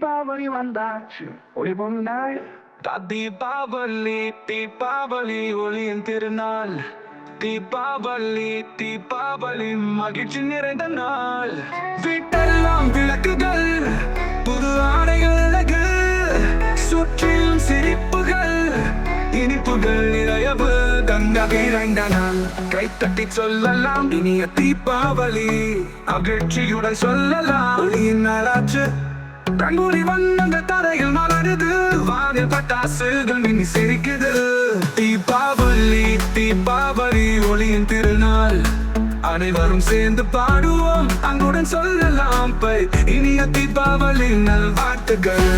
தீபாவளி வந்தாச்சு ஒரு பொன்னாள். தீபாவளி தீபாவளி ஒளியின் திருநாள். தீபாவளி தீபாவளி மகிழ்ச்சி நிறைந்த நாள். வீட்டெல்லாம் விளக்குகள், புது ஆடைகள் அழகு, சுற்றிலும் சிரிப்புகள், இனிப்புகள் நிறையவு நிறைந்த நாள். கைத்தட்டி சொல்லலாம் இனிய தீபாவளி, மகிழ்ச்சியுடன் சொல்லலாம் ஒளியின் நாளாச்சு. ரங்கோலி வண்ணங்கள் தரையில் மலருது, வானில் பட்டாசுகள் மின்னி சிரிக்குது. தீபாவளி தீபாவளி ஒளியின் திருநாள். அனைவரும் சேர்ந்து பாடுவோம், அன்புடன் சொல்லலாம் இனிய தீபாவளி நல்வாழ்த்துகள்.